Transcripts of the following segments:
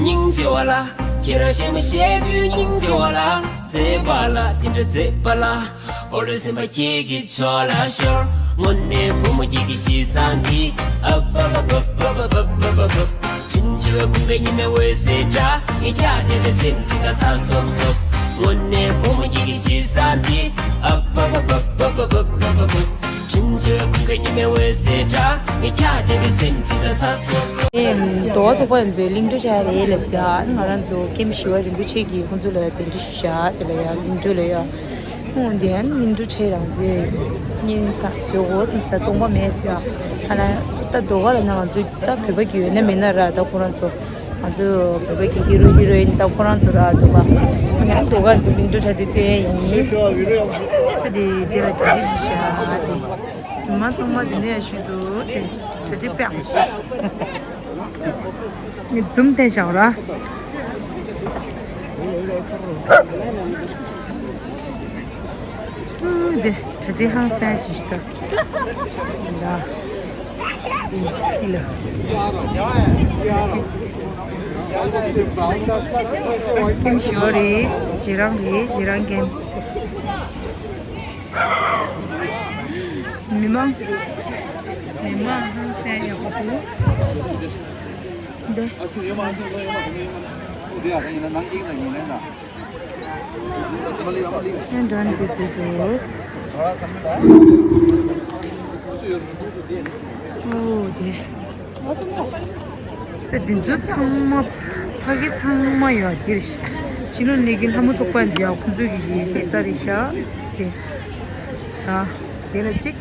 凝结了，天上什么血雨凝结了，这把了，听着这把了，我的什么也给错了手，我那父母也给洗三地，啊不不不不不不不不，真就要公给你们为谁渣，你家里的心情啊差说不说，我那父母也给洗三地，啊不不不不不不不不不。多做关于领导下来了下，那人做检视完领导车给工作了，定制下的了呀，领导了呀。我点领导车上子，人才小伙子才东方面是啊，后来到多个人那就到陪伴给那边那啦，到可能做，啊就陪伴给 hero 到可能做啦，对吧？你看多个人做领导车的对，这里对了，这里是下的。妈怎么今天许多的，这表示，你这么太小了。对，这行三十的，那，kim小的，几张kim。memang saya aku deh and done people oh deh 진짜 정말 하기 정말요 디르시 지는 얘긴 한번 속반지야 군족이지 햇살이셔 아 얘는 찍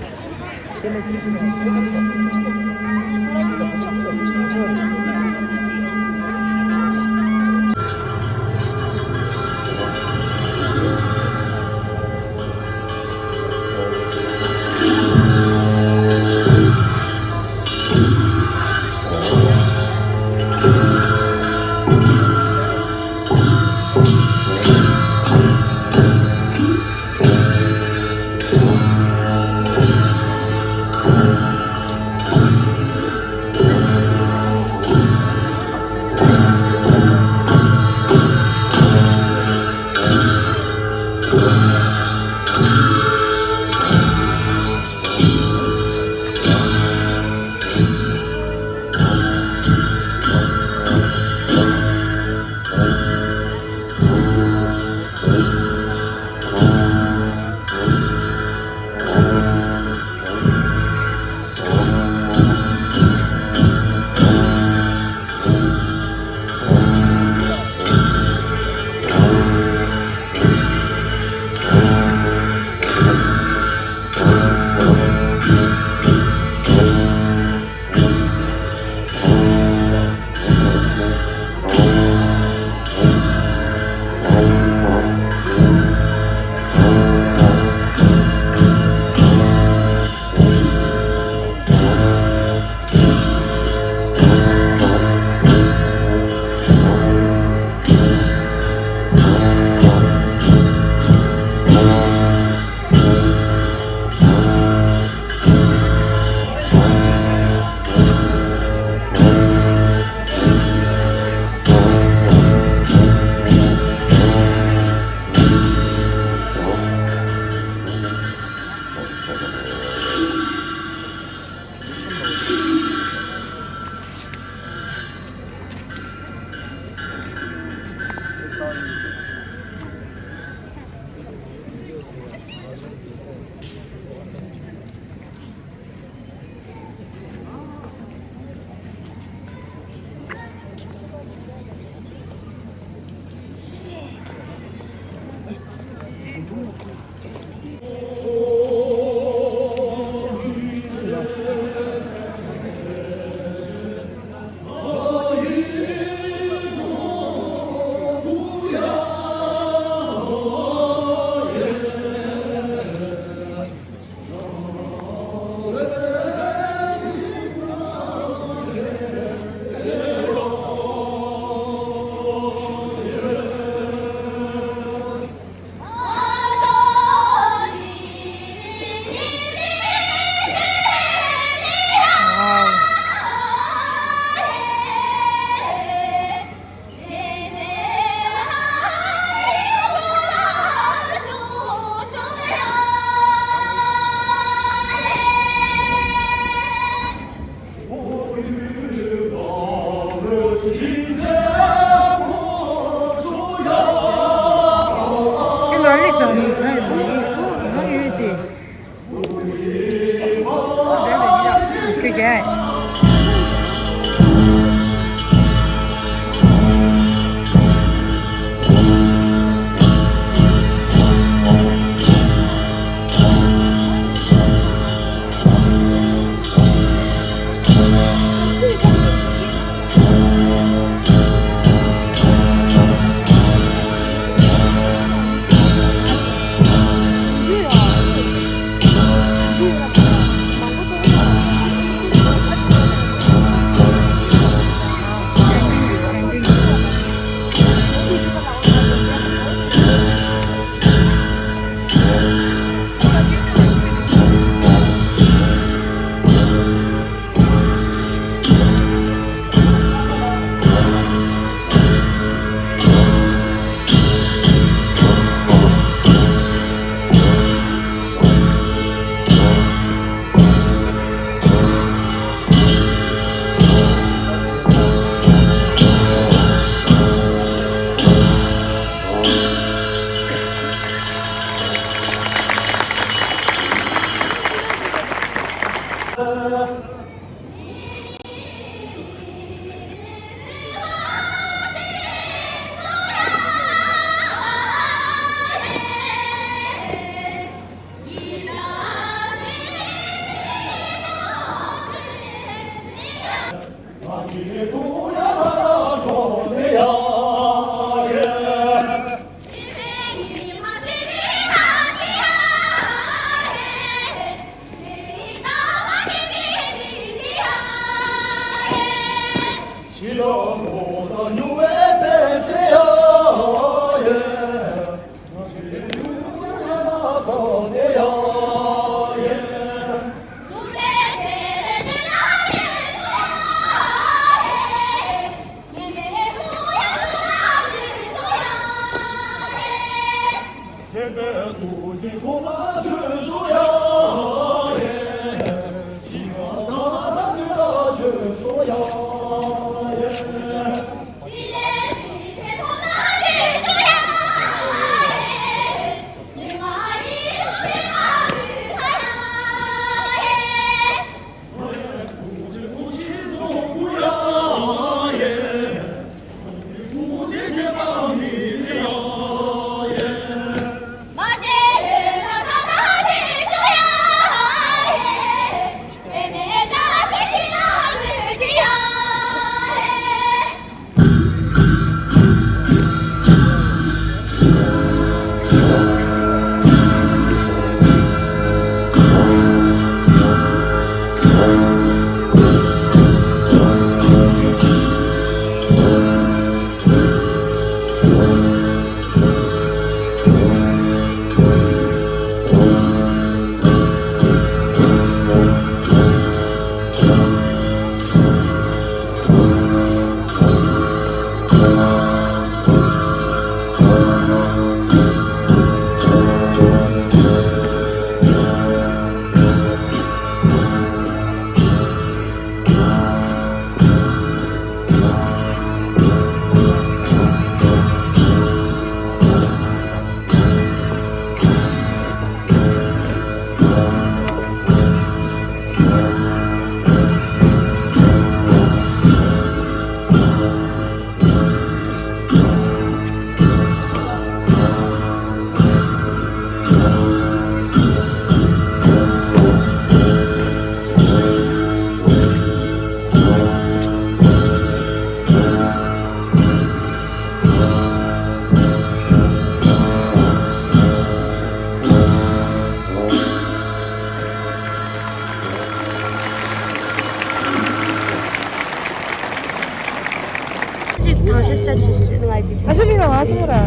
Asumina ngasumura.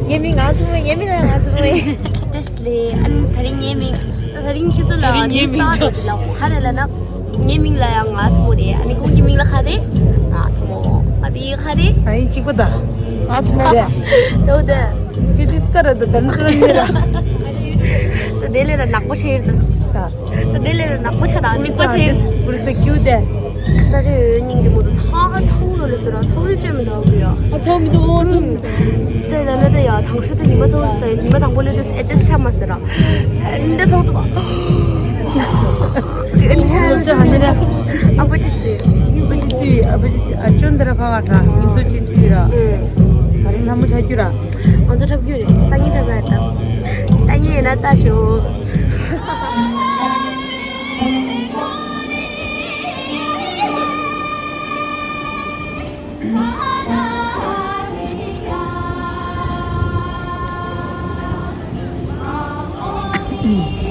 Yemi ngasumura, yemi na ngasumura. Tesle an tharing yeming tharing kitu la ni sa la khare la na yeming la yang ngasumure ani ko yeming la khare ngasmo adi khare Ai chibuda. Ngasumura. toda Kisistara da dansurira. dele la nakpo shir da dele la nakpo shara ni ko shir Bursa cute. 사실 닝지 모두 다 처음 说的是了，超级绝美的不要。 처음이도对了，那个呀，当时的你们说的，你们当过的就是一直想么事了，你的手都吧。这个你看，这还是的， 아버지씨. 아버지 좀 들어가라. 민수 지수라. 응. 다른 한번 잘 주라. 먼저 잡기로 쌍이 잡아야다. 땅이 나타쇼. Happy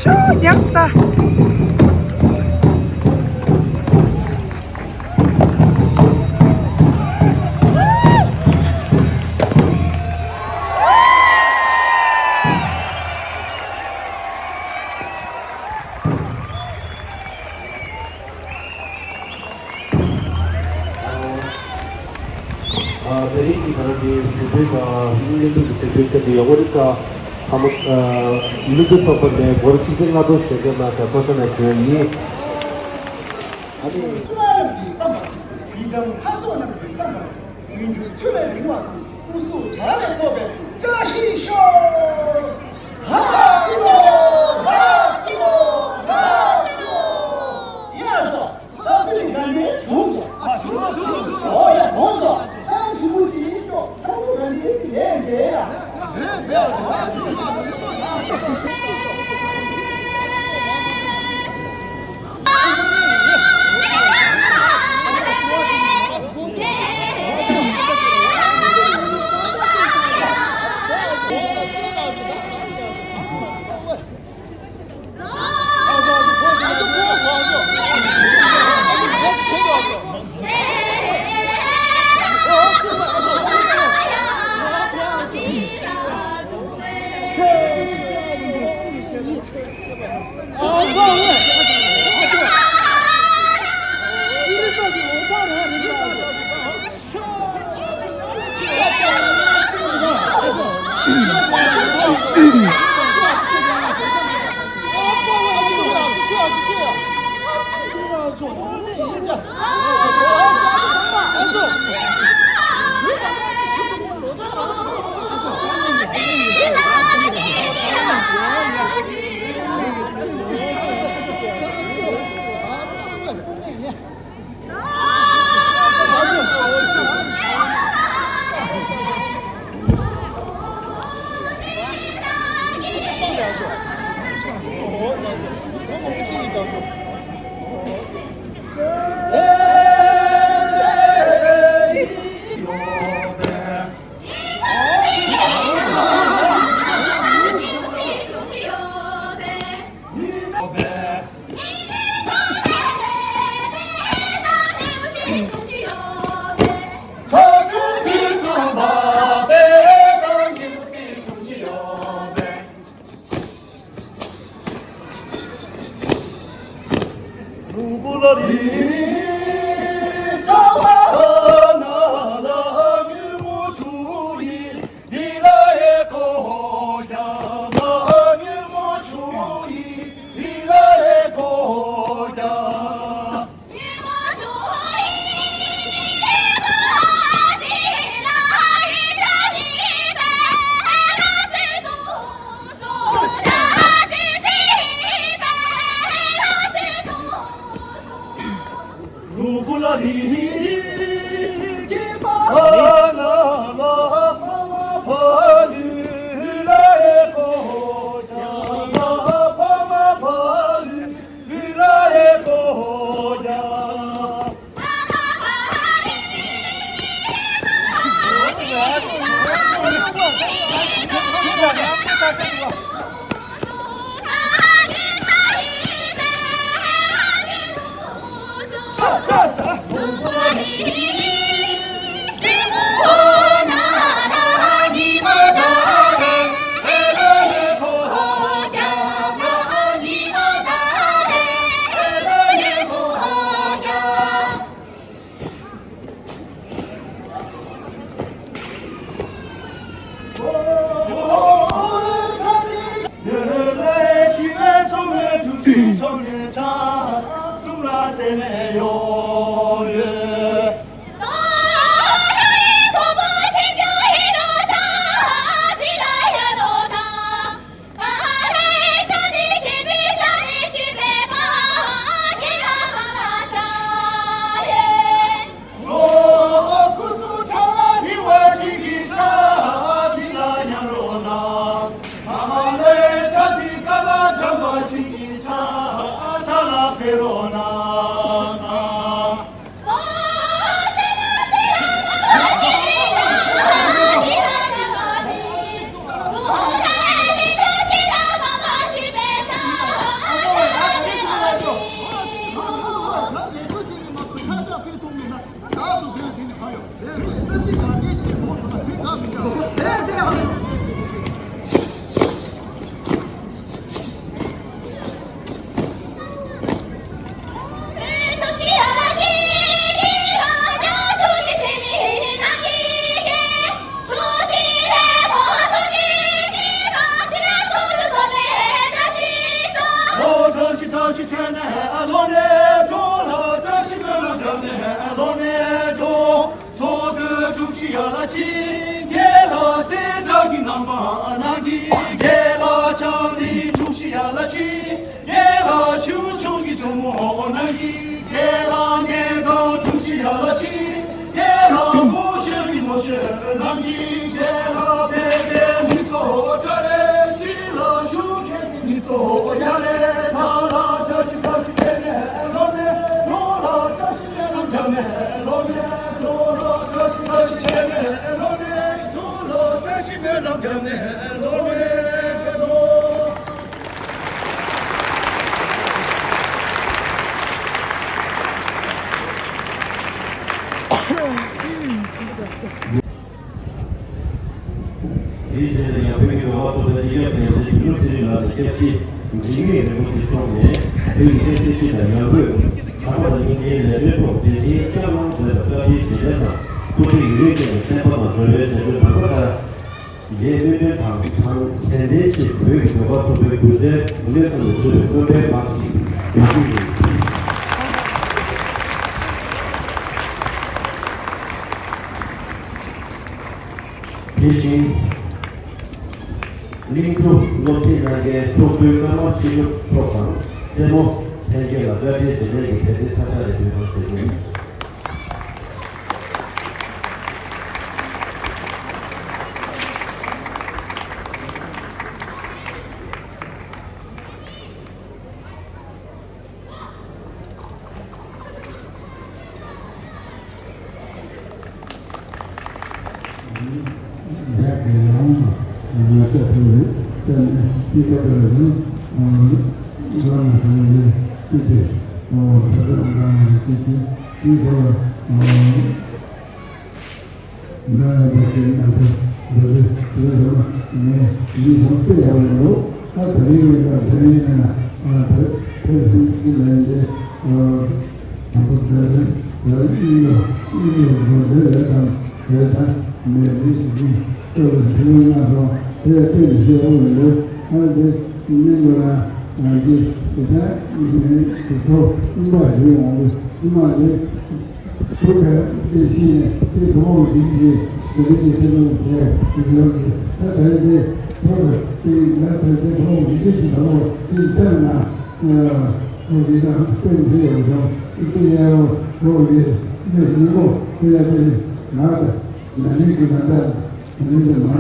약사. dari ibaratnya sudah ini situation di awal itu kamu ini tuh seperti baru cincin atau sebagai macam apa tuh nanti 이제는 여행이 와서 이게 그래서 이렇게라도 이렇게 지금의 모습 중에 여기 있으시다 여러분 사과는 이제 레벨 없이 깨만 저까지 지내나 또 이렇게 때마다 저를 바꿔라 예배를 방 세대시 그 와서 그 구제 우리가 무슨 그때 막지 대신 링크 노티나게 초조가 시도 초반 세모 해결가 되게 되게 세대 사다를 되는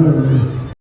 Nada,